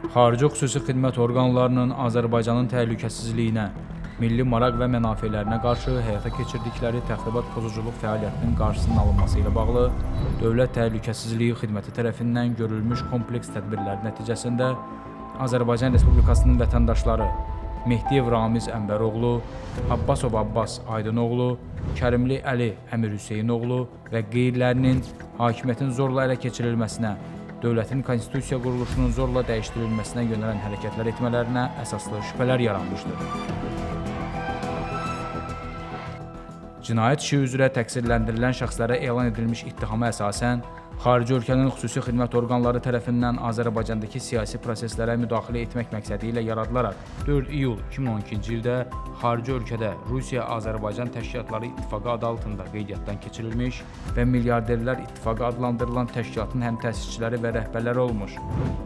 Xarici xüsusi xidmət orqanlarının Azərbaycanın təhlükəsizliyinə, milli maraq və mənafələrinə qarşı həyata keçirdikləri təxribat pozuculuq fəaliyyətinin qarşısının alınması ilə bağlı Dövlət Təhlükəsizliyi Xidməti tərəfindən görülmüş kompleks tədbirlər nəticəsində Azərbaycan Respublikasının vətəndaşları Mehdiyev Ramiz Ənbəroğlu, Abbasov Abbas Aydınoğlu, Kərimli Əli Əmir Hüseynoğlu və qeyrilərinin hakimiyyətin zorla ələ keçirilməsinə, dövlətin konstitusiya quruluşunun zorla dəyişdirilməsinə yönələn hərəkətlər etmələrinə əsaslı şübhələr yaranmışdır. Cinayət işi üzrə təqsirləndirilən şəxslərə elan edilmiş ittihama əsasən, xarici ölkənin xüsusi xidmət orqanları tərəfindən Azərbaycandakı siyasi proseslərə müdaxilə etmək məqsədi ilə yaradılaraq 4 iyul 2012-ci ildə xarici ölkədə Rusiya-Azərbaycan Təşkilatları İttifaqı adı altında qeydiyyatdan keçirilmiş və Milyarderlər İttifaqı adlandırılan təşkilatın həm təsisçiləri və rəhbərləri olmuş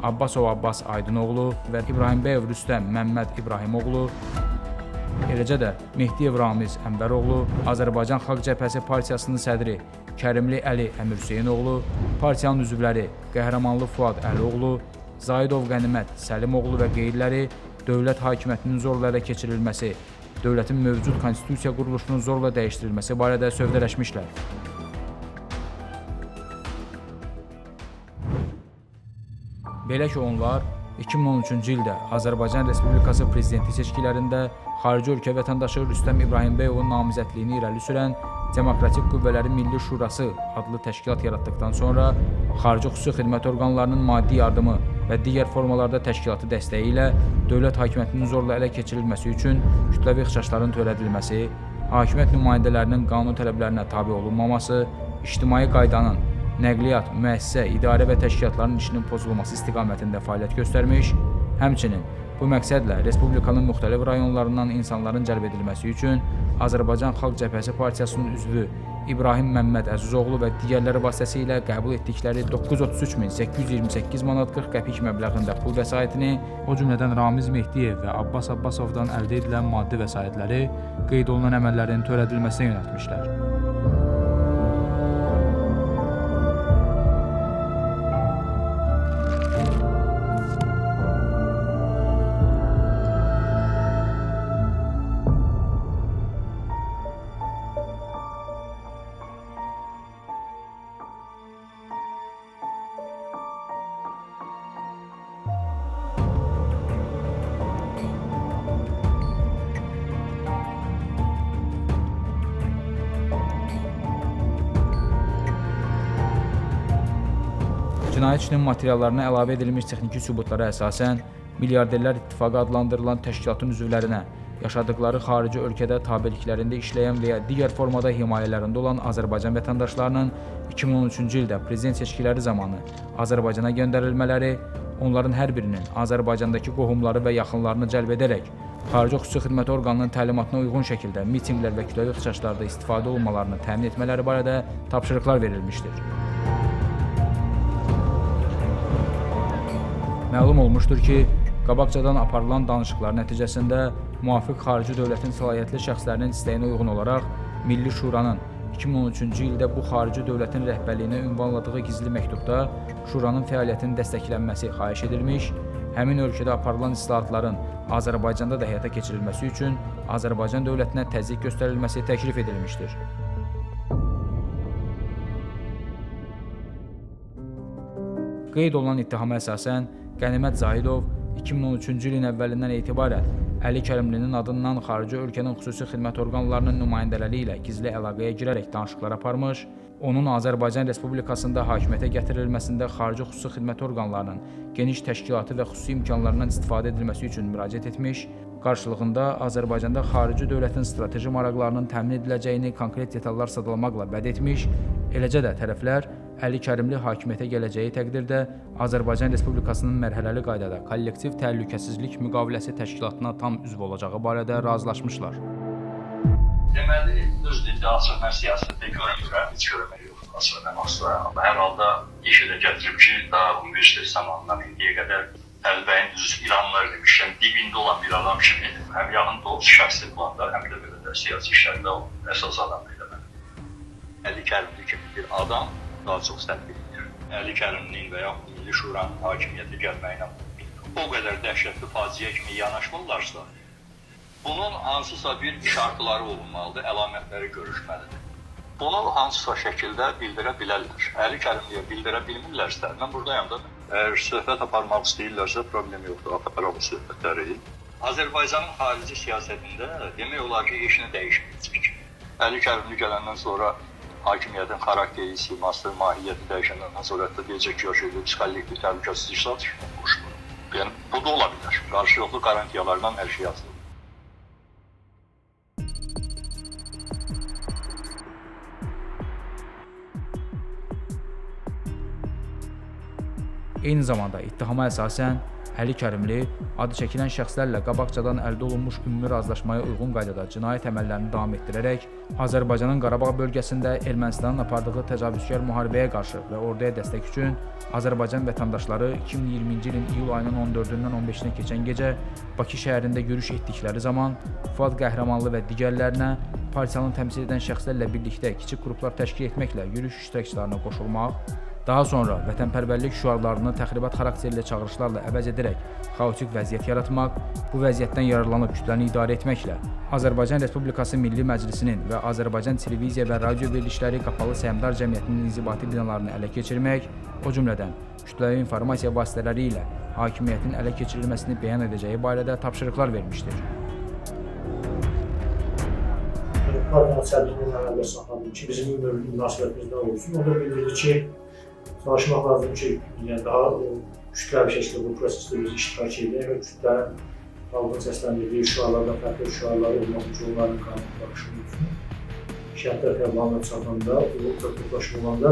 Abbasov Abbas Aydınoğlu və İbrahimbəyev Rüstəm Məmməd İbrahimoğlu, eləcə də Mehdiyev Ramiz Ənbəroğlu, Azərbaycan Xalq Cəbhəsi Partiyasının sədri Kərimli Əli Əmir Hüseynoğlu, partiyanın üzvləri Qəhrəmanlı Fuad Əlioğlu, Zaidov Qənimət Səlimoğlu və qeyriləri dövlət hakimiyyətinin zorla ələ keçirilməsi, dövlətin mövcud konstitusiya quruluşunun zorla dəyişdirilməsi barədə sövdələşmişlər. Belə ki, onlar 2013-cü ildə Azərbaycan Respublikası Prezidenti seçkilərində xarici ölkə vətəndaşı Rüstəm İbrahimbəyovun namizədliyini irəli sürən Demokratik Qüvvələrin Milli Şurası adlı təşkilat yaratdıqdan sonra xarici xüsusi xidmət orqanlarının maddi yardımı və digər formalarda təşkilatı dəstəyi ilə dövlət hakimiyyətinin zorla ələ keçirilməsi üçün kütləvi ixşşların törədilməsi, hakimiyyət nümayəndələrinin qanun tələblərinə tabe olunmaması, ictimai qaydanın, nəqliyyat, müəssisə, idarə və təşkilatların işinin pozulması istiqamətində fəaliyyət göstərmiş, həmçinin bu məqsədlə Respublikanın müxtəlif rayonlarından insanların cəlb edilməsi üçün Azərbaycan Xalq Cəbhəsi Partiyasının üzvü İbrahim Məmməd Əzizoğlu və digərləri vasitəsilə qəbul etdikləri 933.828 manat 40 qəpik məbləğində pul vəsaitini, o cümlədən Ramiz Mehdiyev və Abbas Abbasovdan əldə edilən maddi vəsaitləri qeyd olunan əməllərin törədilməsinə yönəltmişlər. Cinayət işinin materiallarına əlavə edilmiş texniki sübutlara əsasən, Milyarderlər İttifaqı adlandırılan təşkilatın üzvlərinə, yaşadıkları xarici ölkədə tabeliklərində işləyən və ya digər formada himayələrində olan Azərbaycan vətəndaşlarının 2013-cü ildə prezident seçkiləri zamanı Azərbaycana göndərilmələri, onların hər birinin Azərbaycandakı qohumları və yaxınlarını cəlb edərək, xarici xüsusi xidmət orqanının təlimatına uyğun şəkildə mitinqlər və kütləvi ixşşlarda istifadə olunmalarını təmin etmələri barədə tapşırıqlar verilmişdir. Məlum olmuşdur ki, qabaqcadan aparılan danışıqlar nəticəsində müvafiq xarici dövlətin səlahiyyətli şəxslərinin istəyinə uyğun olaraq Milli Şuranın 2013-cü ildə bu xarici dövlətin rəhbərliyinə ünvanladığı gizli məktubda Şuranın fəaliyyətinin dəstəklənməsi xahiş edilmiş, həmin ölkədə aparılan islahatların Azərbaycanda da həyata keçirilməsi üçün Azərbaycan dövlətinə təzyiq göstərilməsi təklif edilmişdir. Qeyd olunan ittihama əsasən, Qənimət Zaidov 2013-cü ilin əvvəlindən etibarən Əli Kərimlinin adından xarici ölkənin xüsusi xidmət orqanlarının nümayəndələri ilə gizli əlaqəyə girərək danışıqlar aparmış, onun Azərbaycan Respublikasında hakimiyyətə gətirilməsində xarici xüsusi xidmət orqanlarının geniş təşkilatı və xüsusi imkanlarından istifadə edilməsi üçün müraciət etmiş, qarşılığında Azərbaycanda xarici dövlətin strateji maraqlarının təmin ediləcəyini konkret detallar sadalamaqla vəd etmiş, eləcə də tərəflər Əli Kərimli hakimiyyətə gələcəyi təqdirdə Azərbaycan Respublikasının mərhələli qaydada kollektiv təhlükəsizlik müqaviləsi təşkilatına tam üzv olacağı barədə razılaşmışlar. Deməli, düzdür, açıq mən siyasətdə görmürəm, heç görmək yox, açıq mən asıram. Hər halda işə də gətirib ki, daha universitet zamanından indiyə qədər Əlbəyin düz İranlar demişkən, dibində olan bir adam kimi həm yaxında olub şəxsi planda, həm də belə də siyasi işlərdə əsas adam idi mən. Əli Kərimli kimi bir adam daha çox səhv edir. Əli Kərimlinin və yaxud Milli Şuranın hakimiyyətə gəlməyinə o qədər dəhşətli faciə kimi yanaşmırlarsa, bunun hansısa bir şartları olmalıdır, əlamətləri görüşməlidir. Bunu hansısa şəkildə bildirə bilərlər. Əli Kərimliyə bildirə bilmirlərsə, mən buradayım da. Əgər söhbət aparmaq istəyirlərsə, problem yoxdur, aparaq bu söhbətləri. Azərbaycanın xarici siyasətində demək olar ki, heç nə dəyişməyəcək. Əli Kərimli gələndən sonra hakimiyyətin xarakteri, siması, mahiyyəti dəyişəndən sonra da deyəcək ki, psixologik təhlükəsizlik qoşulur. Yəni, bu da ola bilər. Qarşılıqlı qarantiyalardan hər şey asılıdır. Eyni zamanda ittihama əsasən Əli Kərimli adı çəkilən şəxslərlə qabaqcadan əldə olunmuş ümumi razılaşmaya uyğun qaydada cinayət əməllərini davam etdirərək Azərbaycanın Qarabağ bölgəsində Ermənistanın apardığı təcavüzkar müharibəyə qarşı və orduya dəstək üçün Azərbaycan vətəndaşları 2020-ci ilin iyul ayının 14-dən 15-nə keçən gecə Bakı şəhərində yürüş etdikləri zaman Fuad Qəhrəmanlı və digərlərinə partiyanı təmsil edən şəxslərlə birlikdə kiçik qruplar təşkil etməklə yürüş iştirakçılarına qoşulmaq, daha sonra vətənpərvərlik şüarlarını təxribat xarakterli çağırışlarla əvəz edərək xaotik vəziyyət yaratmaq, bu vəziyyətdən yararlanıb kütləni idarə etməklə Azərbaycan Respublikası Milli Məclisinin və Azərbaycan Televiziya və Radio verilişləri qapalı səhmdar cəmiyyətinin inzibati binalarını ələ keçirmək, o cümlədən kütləvi informasiya vasitələri ilə hakimiyyətin ələ keçirilməsini bəyan edəcəyi barədə tapşırıqlar vermişdir. Partiyanın sədrinin əməldə saxladım ki, bizim münasibətimiz nə olsun. O da bildirdi ki, çalışmaq lazım ki, yəni daha kütləvi şəkildə bu prosesdə biz iştirak edək və kütlənin xalqın səsləndirdiyi şüarlardan fərqli şüarları olmaq üçün onların qanunlaşımı üçün şəhətlər qəblanına çatanda, bu toplaşma olanda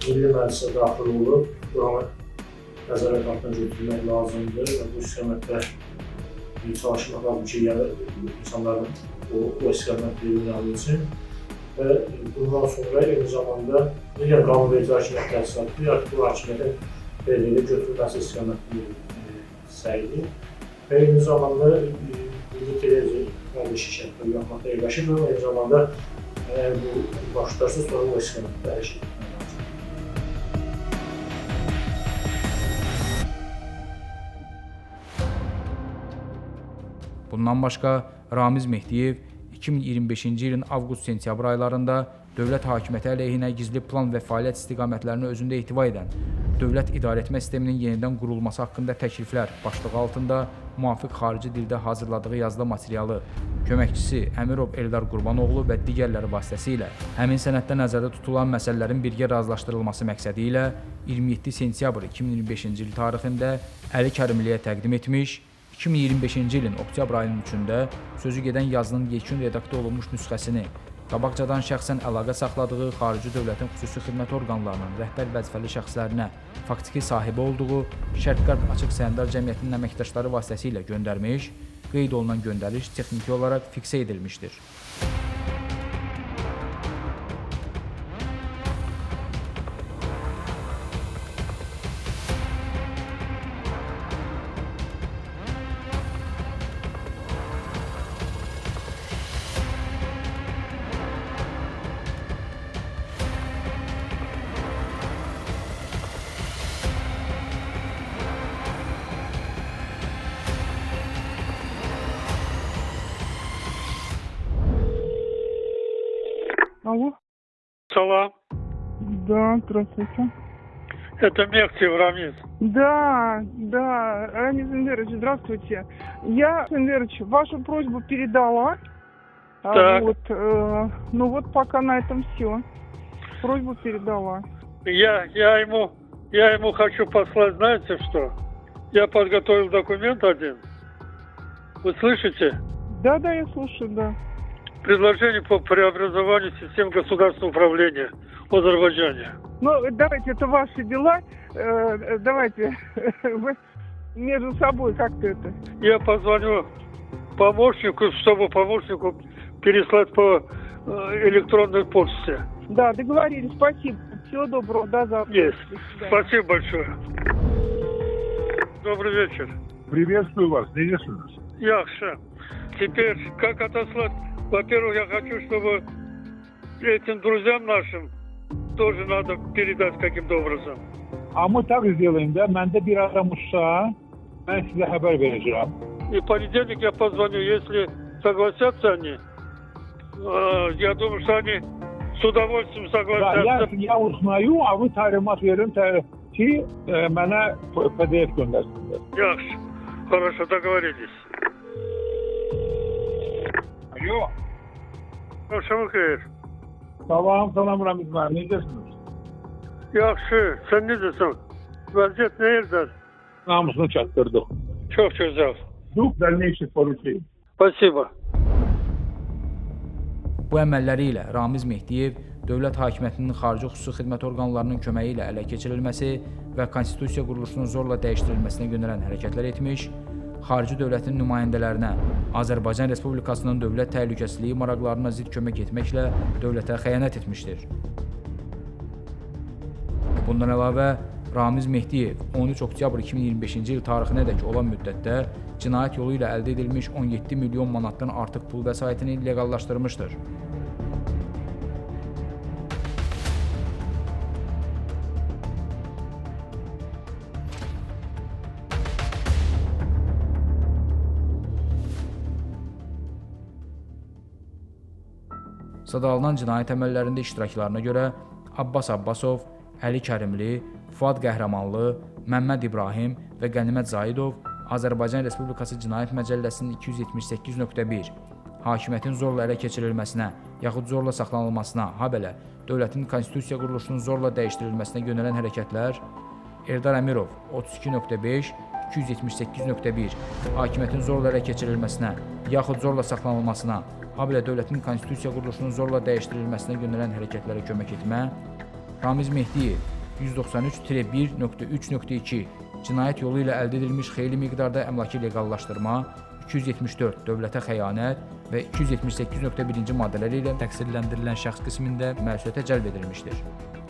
Milli Məclisə daxil olub, buranı nəzarət altına götürmək lazımdır və bu istiqamətdə çalışmaq lazım ki, yəni insanların o istiqamətdə yönəldiyi üçün və bundan sonra eyni zamanda digər qanunverici hakimiyyət təsisatı ya bu hakimiyyətin belirli götürülməsi istiqamətində səyidir və eyni zamanda Milli Televiziya qardeşi şərtləri yapmaqda yerləşir və eyni zamanda bu başlarsa sonra o istiqamətdə hər şey etmək lazım. Bundan başqa Ramiz Mehdiyev 2025-ci ilin avqust-sentyabr aylarında dövlət hakimiyyəti əleyhinə gizli plan və fəaliyyət istiqamətlərini özündə ehtiva edən dövlət idarəetmə sisteminin yenidən qurulması haqqında təkliflər başlığı altında müvafiq xarici dildə hazırladığı yazılı materialı köməkçisi Əmirov Eldar Qurbanoğlu və digərləri vasitəsilə həmin sənəddə nəzərdə tutulan məsələlərin birgə razılaşdırılması məqsədi ilə 27 sentyabr 2025-ci il tarixində Əli Kərimliyə təqdim etmiş, 2025-ci ilin oktyabr ayının 3-də sözü gedən yazının yekun redaktə olunmuş nüsxəsini qabaqcadan şəxsən əlaqə saxladığı xarici dövlətin xüsusi xidmət orqanlarının rəhbər vəzifəli şəxslərinə faktiki sahibi olduğu Şərq-Qərb Açıq Səhmdar Cəmiyyətinin əməkdaşları vasitəsilə göndərmiş, qeyd olunan göndəriş texniki olaraq fiksə edilmişdir. Алло. Салам. Да, здравствуйте. Это Мехтев Рамиз. Да, Рамиз Эндерович, здравствуйте. Я, Эндерович, вашу просьбу передала. Так. Ну вот пока на этом все. Просьбу передала. Я ему хочу послать, знаете что? Я подготовил документ один. Вы слышите? Да, я слушаю, да. Предложение по преобразованию систем государственного управления в Азербайджане. Ну, давайте, это ваши дела. Давайте, вы между собой как-то это. Я позвоню помощнику, чтобы помощнику переслать по электронной почте. Да, договорились, спасибо. Всего доброго, до завтра. Есть. До свидания. Спасибо большое. Добрый вечер. Приветствую вас, приветствую вас. Яхша. Теперь, как отослать? Во-первых, я хочу, чтобы этим друзьям нашим тоже надо передать каким-то образом. А мы так сделаем, да? Məndə bir adam uşaq, Ben size haber vereceğim. И в понедельник я позвоню, если согласятся они. Я думаю, что они с удовольствием Ya, согласятся. ya uznayı, avı talimat verin ki bana PDF göndersinler. Yaxşı. Хорошо, договорились. Alo. Akşamı xeyir. Sabahım salam Ramiz Bey. Necəsiniz? Yaxşı. Sen necəsən? Vəziyyət nə yerdən? Namusunu çatdırdık. Çok güzel. Duh dəlneyşik polisi. Спасибо. Bu əməlləri ilə Ramiz Mehdiyev dövlət hakimiyyətinin xarici xüsusi xidmət orqanlarının köməyi ilə ələ keçirilməsi və konstitusiya quruluşunun zorla dəyişdirilməsinə yönələn hərəkətlər etmiş, xarici dövlətin nümayəndələrinə Azərbaycan Respublikasının dövlət təhlükəsizliyi maraqlarına zidd kömək etməklə dövlətə xəyanət etmişdir. Bundan əlavə, Ramiz Mehdiyev 13 oktyabr 2025-ci il tarixinədək olan müddətdə cinayət yolu ilə əldə edilmiş 17 milyon manatdan artıq pul vəsaitini leqallaşdırmışdır. Sadalınan cinayət əməllərində iştiraklarına görə Abbas Abbasov, Əli Kərimli, Fuad Qəhrəmanlı, Məmməd İbrahim və Qənimət Zaidov Azərbaycan Respublikası Cinayət Məcəlləsinin 278.1 hakimiyyətin zorla ələ keçirilməsinə yaxud zorla saxlanılmasına, habelə dövlətin konstitusiya quruluşunun zorla dəyişdirilməsinə yönələn hərəkətlər, Eldar Əmirov 32.5 278.1 hakimiyyətin zorla ələ keçirilməsinə yaxud zorla saxlanılmasına, habelə dövlətin konstitusiya quruluşunun zorla dəyişdirilməsinə yönələn hərəkətlərə kömək etmə, Ramiz Mehdiyev 193-1.3.2 cinayət yolu ilə əldə edilmiş xeyli miqdarda əmlakı leqallaşdırma, 274 dövlətə xəyanət və 278.1-ci maddələri ilə təqsirləndirilən şəxs qismində məsuliyyətə cəlb edilmişdir.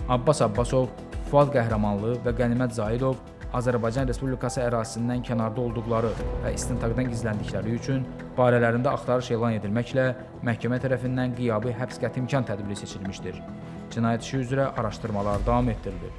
Abbas Abbasov, Fuad Qəhrəmanlı və Qənimət Zaidov Azərbaycan Respublikası ərazisindən kənarda olduqları və istintaqdan gizləndikləri üçün barələrində axtarış elan edilməklə məhkəmə tərəfindən qiyabi həbs qəti imkan tədbiri seçilmişdir. Cinayət işi üzrə araşdırmalar davam etdirilir.